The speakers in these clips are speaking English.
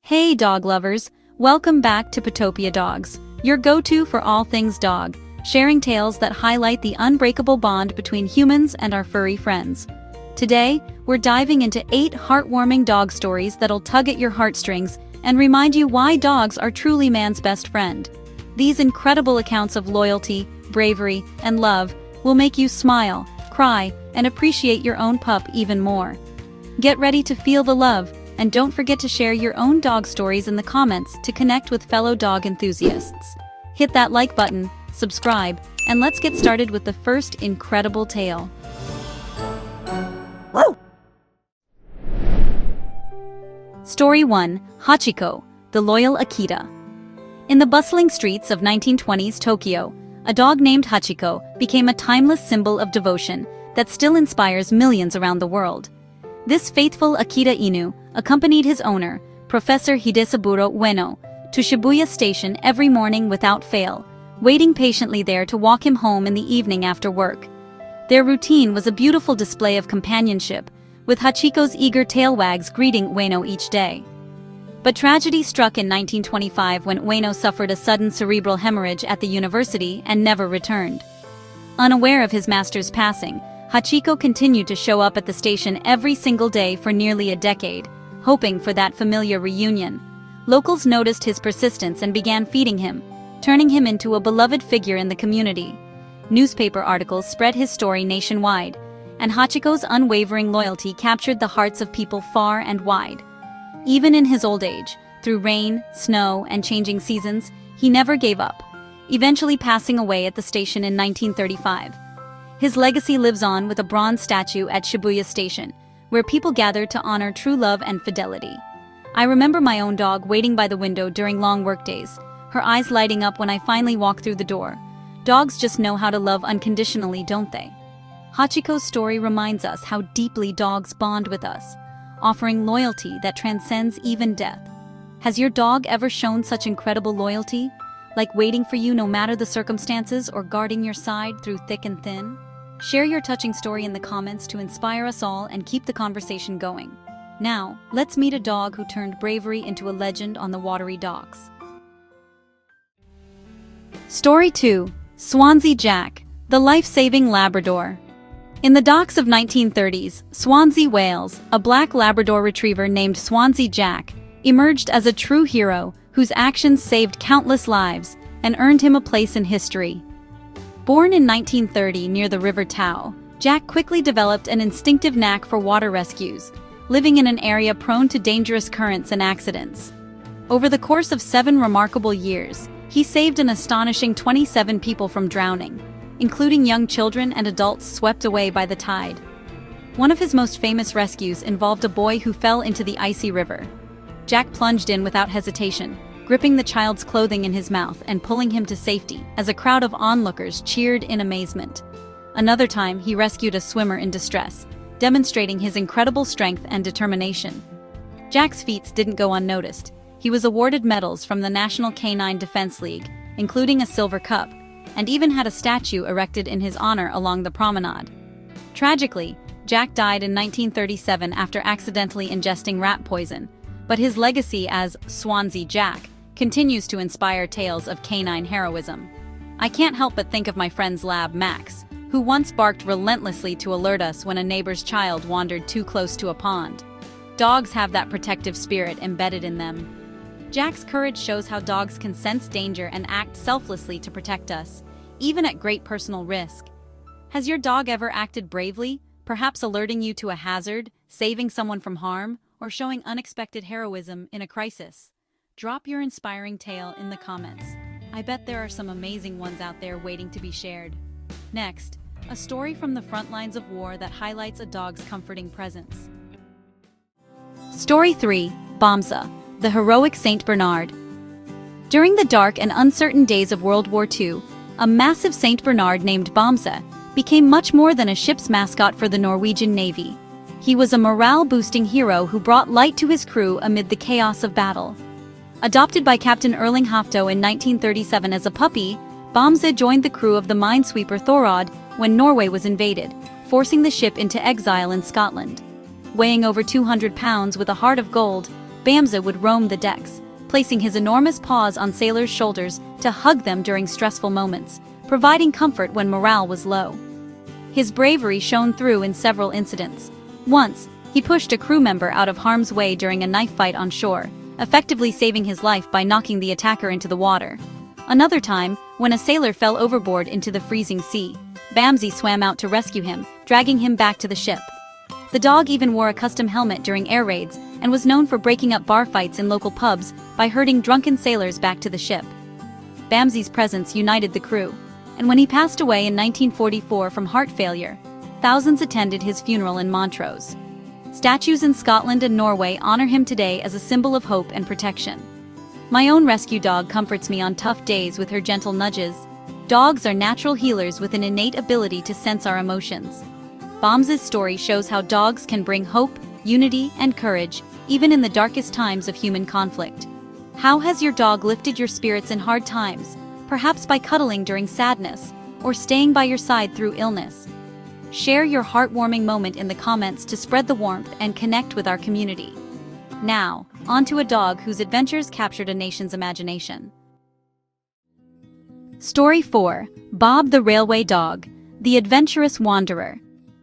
Hey dog lovers, welcome back to Potopia Dogs, your go-to for all things dog, sharing tales that highlight the unbreakable bond between humans and our furry friends. Today, we're diving into 8 heartwarming dog stories that'll tug at your heartstrings and remind you why dogs are truly man's best friend. These incredible accounts of loyalty, bravery, and love will make you smile, cry, and appreciate your own pup even more. Get ready to feel the love, and don't forget to share your own dog stories in the comments to connect with fellow dog enthusiasts. Hit that like button, subscribe, and let's get started with the first incredible tale. Whoa. Story 1, Hachiko, the Loyal Akita. In the bustling streets of 1920s Tokyo, a dog named Hachiko became a timeless symbol of devotion that still inspires millions around the world. This faithful Akita Inu accompanied his owner, Professor Hidesaburo Ueno, to Shibuya Station every morning without fail, waiting patiently there to walk him home in the evening after work. Their routine was a beautiful display of companionship, with Hachiko's eager tail wags greeting Ueno each day. But tragedy struck in 1925 when Ueno suffered a sudden cerebral hemorrhage at the university and never returned. Unaware of his master's passing, Hachiko continued to show up at the station every single day for nearly a decade, hoping for that familiar reunion. Locals noticed his persistence and began feeding him, turning him into a beloved figure in the community. Newspaper articles spread his story nationwide, and Hachiko's unwavering loyalty captured the hearts of people far and wide. Even in his old age, through rain, snow, and changing seasons, he never gave up, eventually passing away at the station in 1935. His legacy lives on with a bronze statue at Shibuya Station, where people gather to honor true love and fidelity. I remember my own dog waiting by the window during long workdays, her eyes lighting up when I finally walked through the door. Dogs just know how to love unconditionally, don't they? Hachiko's story reminds us how deeply dogs bond with us, offering loyalty that transcends even death. Has your dog ever shown such incredible loyalty, like waiting for you no matter the circumstances or guarding your side through thick and thin? Share your touching story in the comments to inspire us all and keep the conversation going. Now, let's meet a dog who turned bravery into a legend on the watery docks. Story 2, Swansea Jack, the life-saving Labrador. In the docks of 1930s, Swansea, Wales, a black Labrador retriever named Swansea Jack emerged as a true hero whose actions saved countless lives and earned him a place in history. Born in 1930 near the River Tau, Jack quickly developed an instinctive knack for water rescues, living in an area prone to dangerous currents and accidents. Over the course of 7 remarkable years, he saved an astonishing 27 people from drowning, including young children and adults swept away by the tide. One of his most famous rescues involved a boy who fell into the icy river. Jack plunged in without hesitation, gripping the child's clothing in his mouth and pulling him to safety as a crowd of onlookers cheered in amazement. Another time, he rescued a swimmer in distress, demonstrating his incredible strength and determination. Jack's feats didn't go unnoticed. He was awarded medals from the National Canine Defense League, including a silver cup, and even had a statue erected in his honor along the promenade. Tragically, Jack died in 1937 after accidentally ingesting rat poison, but his legacy as Swansea Jack continues to inspire tales of canine heroism. I can't help but think of my friend's lab, Max, who once barked relentlessly to alert us when a neighbor's child wandered too close to a pond. Dogs have that protective spirit embedded in them. Jack's courage shows how dogs can sense danger and act selflessly to protect us, even at great personal risk. Has your dog ever acted bravely, perhaps alerting you to a hazard, saving someone from harm, or showing unexpected heroism in a crisis? Drop your inspiring tale in the comments. I bet there are some amazing ones out there waiting to be shared. Next, a story from the front lines of war that highlights a dog's comforting presence. Story 3, Bomza, the heroic Saint Bernard. During the dark and uncertain days of World War II, a massive Saint Bernard named Bomza became much more than a ship's mascot for the Norwegian Navy. He was a morale-boosting hero who brought light to his crew amid the chaos of battle. Adopted by Captain Erling Hafto in 1937 as a puppy, Bomza joined the crew of the minesweeper Thorod when Norway was invaded, forcing the ship into exile in Scotland. Weighing over 200 pounds with a heart of gold, Bamza would roam the decks, placing his enormous paws on sailors' shoulders to hug them during stressful moments, providing comfort when morale was low. His bravery shone through in several incidents. Once, he pushed a crew member out of harm's way during a knife fight on shore, effectively saving his life by knocking the attacker into the water. Another time, when a sailor fell overboard into the freezing sea, Bamza swam out to rescue him, dragging him back to the ship. The dog even wore a custom helmet during air raids and was known for breaking up bar fights in local pubs by herding drunken sailors back to the ship. Bamza's presence united the crew, and when he passed away in 1944 from heart failure, thousands attended his funeral in Montrose. Statues in Scotland and Norway honor him today as a symbol of hope and protection. My own rescue dog comforts me on tough days with her gentle nudges. Dogs are natural healers with an innate ability to sense our emotions. Bamza's story shows how dogs can bring hope, unity, and courage, even in the darkest times of human conflict. How has your dog lifted your spirits in hard times, perhaps by cuddling during sadness, or staying by your side through illness? Share your heartwarming moment in the comments to spread the warmth and connect with our community. Now, on to a dog whose adventures captured a nation's imagination. Story 4. Bob the Railway Dog, the Adventurous Wanderer.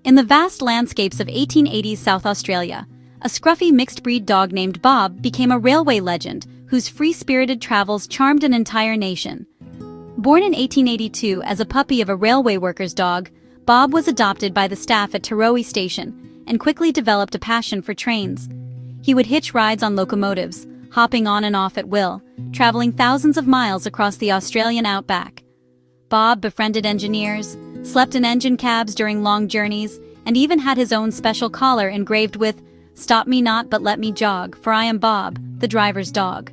In the vast landscapes of 1880s South Australia, a scruffy mixed-breed dog named Bob became a railway legend whose free-spirited travels charmed an entire nation. Born in 1882 as a puppy of a railway worker's dog, Bob was adopted by the staff at Taroi Station and quickly developed a passion for trains. He would hitch rides on locomotives, hopping on and off at will, traveling thousands of miles across the Australian outback. Bob befriended engineers, slept in engine cabs during long journeys, and even had his own special collar engraved with, "Stop me not but let me jog, for I am Bob, the driver's dog."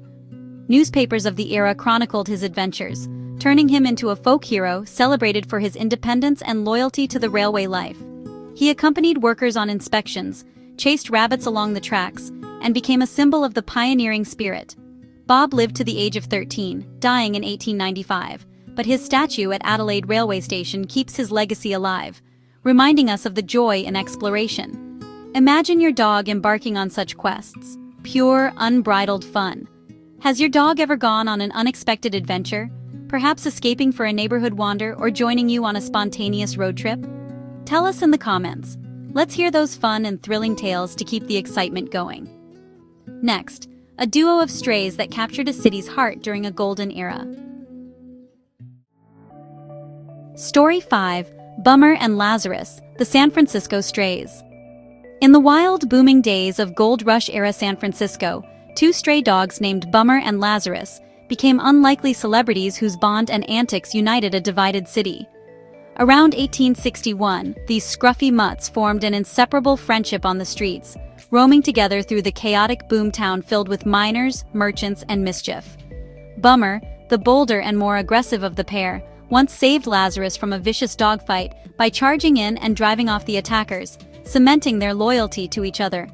Newspapers of the era chronicled his adventures, turning him into a folk hero celebrated for his independence and loyalty to the railway life. He accompanied workers on inspections, chased rabbits along the tracks, and became a symbol of the pioneering spirit. Bob lived to the age of 13, dying in 1895, but his statue at Adelaide Railway Station keeps his legacy alive, reminding us of the joy in exploration. Imagine your dog embarking on such quests. Pure, unbridled fun. Has your dog ever gone on an unexpected adventure? Perhaps escaping for a neighborhood wander or joining you on a spontaneous road trip? Tell us in the comments. Let's hear those fun and thrilling tales to keep the excitement going. Next, a duo of strays that captured a city's heart during a golden era. Story 5. Bummer and Lazarus, the San Francisco Strays. In the wild, booming days of Gold Rush-era San Francisco, two stray dogs named Bummer and Lazarus became unlikely celebrities whose bond and antics united a divided city. Around 1861, these scruffy mutts formed an inseparable friendship on the streets, roaming together through the chaotic boomtown filled with miners, merchants, and mischief. Bummer, the bolder and more aggressive of the pair, once saved Lazarus from a vicious dogfight by charging in and driving off the attackers, cementing their loyalty to each other.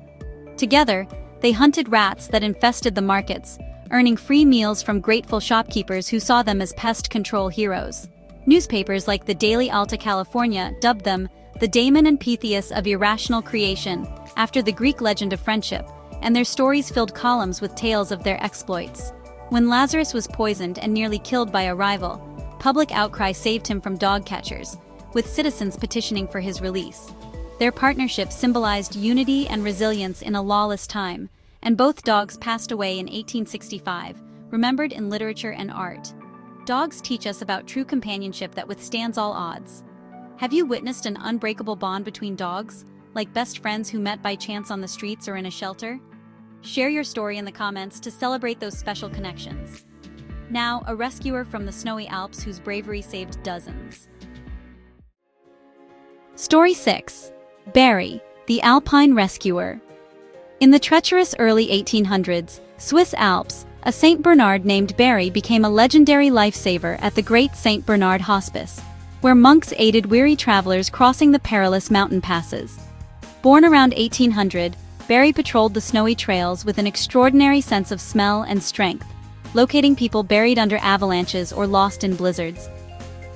Together, they hunted rats that infested the markets, earning free meals from grateful shopkeepers who saw them as pest control heroes. Newspapers like the Daily Alta California dubbed them the Damon and Pythias of irrational creation, after the Greek legend of friendship, and their stories filled columns with tales of their exploits. When Lazarus was poisoned and nearly killed by a rival, public outcry saved him from dog catchers, with citizens petitioning for his release. Their partnership symbolized unity and resilience in a lawless time, and both dogs passed away in 1865, remembered in literature and art. Dogs teach us about true companionship that withstands all odds. Have you witnessed an unbreakable bond between dogs, like best friends who met by chance on the streets or in a shelter? Share your story in the comments to celebrate those special connections. Now, a rescuer from the snowy Alps whose bravery saved dozens. Story 6. Barry, the Alpine Rescuer. In the treacherous early 1800s, Swiss Alps, a St. Bernard named Barry became a legendary lifesaver at the Great St. Bernard Hospice, where monks aided weary travelers crossing the perilous mountain passes. Born around 1800, Barry patrolled the snowy trails with an extraordinary sense of smell and strength, locating people buried under avalanches or lost in blizzards.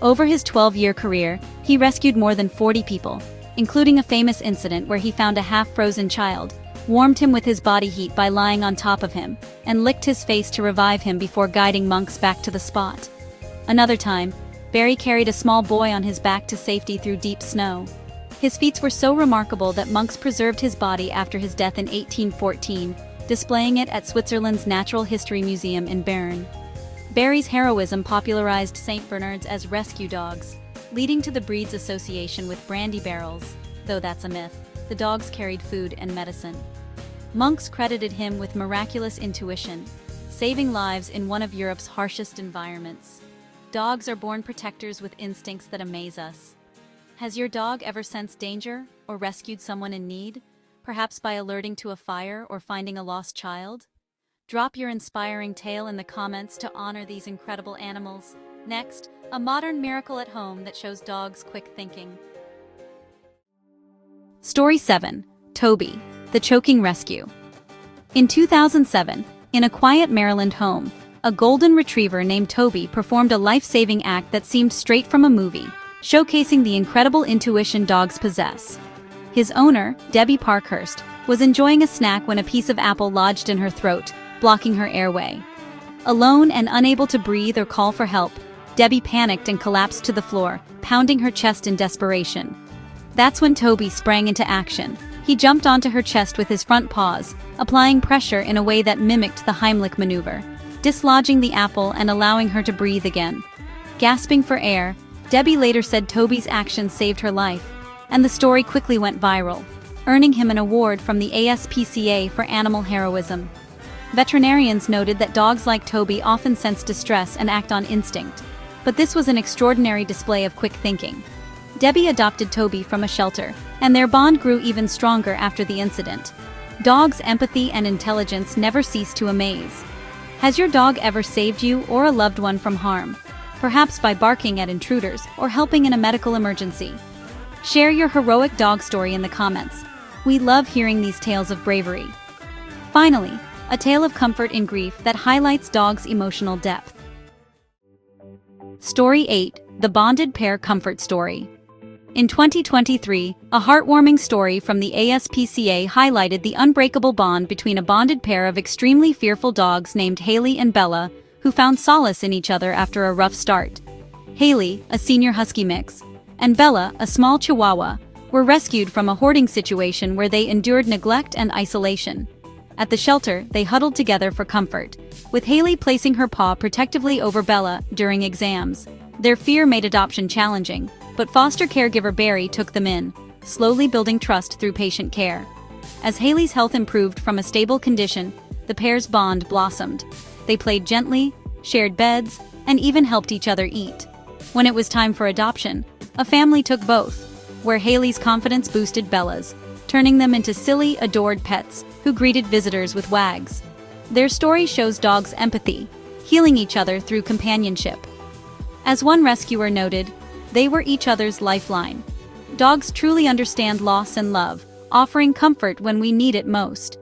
Over his 12-year career, he rescued more than 40 people, including a famous incident where he found a half-frozen child, warmed him with his body heat by lying on top of him, and licked his face to revive him before guiding monks back to the spot. Another time, Barry carried a small boy on his back to safety through deep snow. His feats were so remarkable that monks preserved his body after his death in 1814, displaying it at Switzerland's Natural History Museum in Bern. Barry's heroism popularized St. Bernards as rescue dogs, leading to the breed's association with brandy barrels, though that's a myth. The dogs carried food and medicine. Monks credited him with miraculous intuition, saving lives in one of Europe's harshest environments. Dogs are born protectors with instincts that amaze us. Has your dog ever sensed danger or rescued someone in need, perhaps by alerting to a fire or finding a lost child? Drop your inspiring tale in the comments to honor these incredible animals. Next, a modern miracle at home that shows dogs' quick thinking. Story 7. Toby, the Choking Rescue. In 2007, in a quiet Maryland home, a golden retriever named Toby performed a life-saving act that seemed straight from a movie, showcasing the incredible intuition dogs possess. His owner, Debbie Parkhurst, was enjoying a snack when a piece of apple lodged in her throat, blocking her airway. Alone and unable to breathe or call for help, Debbie panicked and collapsed to the floor, pounding her chest in desperation. That's when Toby sprang into action. He jumped onto her chest with his front paws, applying pressure in a way that mimicked the Heimlich maneuver, dislodging the apple and allowing her to breathe again. Gasping for air, Debbie later said Toby's actions saved her life, and the story quickly went viral, earning him an award from the ASPCA for animal heroism. Veterinarians noted that dogs like Toby often sense distress and act on instinct, but this was an extraordinary display of quick thinking. Debbie adopted Toby from a shelter, and their bond grew even stronger after the incident. Dogs' empathy and intelligence never cease to amaze. Has your dog ever saved you or a loved one from harm? Perhaps by barking at intruders or helping in a medical emergency. Share your heroic dog story in the comments. We love hearing these tales of bravery. Finally, a tale of comfort in grief that highlights dogs' emotional depth. Story 8. The Bonded Pair Comfort Story. In 2023, a heartwarming story from the ASPCA highlighted the unbreakable bond between a bonded pair of extremely fearful dogs named Haley and Bella, who found solace in each other after a rough start. Haley, a senior husky mix, and Bella, a small chihuahua, were rescued from a hoarding situation where they endured neglect and isolation. At the shelter, they huddled together for comfort, with Haley placing her paw protectively over Bella during exams. Their fear made adoption challenging, but foster caregiver Barry took them in, slowly building trust through patient care. As Haley's health improved from a stable condition, the pair's bond blossomed. They played gently, shared beds, and even helped each other eat. When it was time for adoption, a family took both, where Haley's confidence boosted Bella's, turning them into silly, adored pets who greeted visitors with wags. Their story shows dogs' empathy, healing each other through companionship. As one rescuer noted, they were each other's lifeline. Dogs truly understand loss and love, offering comfort when we need it most.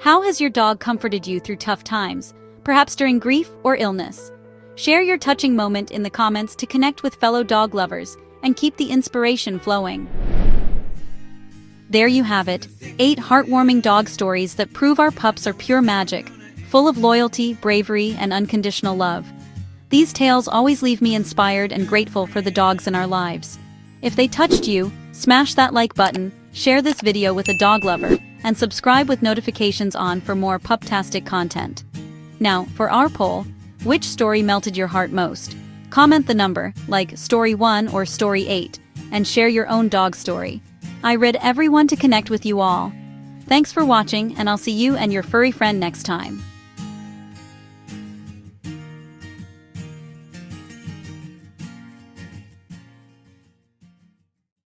How has your dog comforted you through tough times, perhaps during grief or illness? Share your touching moment in the comments to connect with fellow dog lovers and keep the inspiration flowing. There you have it, 8 heartwarming dog stories that prove our pups are pure magic, full of loyalty, bravery, and unconditional love. These tales always leave me inspired and grateful for the dogs in our lives. If they touched you, smash that like button, share this video with a dog lover, and subscribe with notifications on for more pup-tastic content. Now, for our poll, which story melted your heart most? Comment the number, like Story 1 or Story 8, and share your own dog story. I read everyone to connect with you all. Thanks for watching, and I'll see you and your furry friend next time.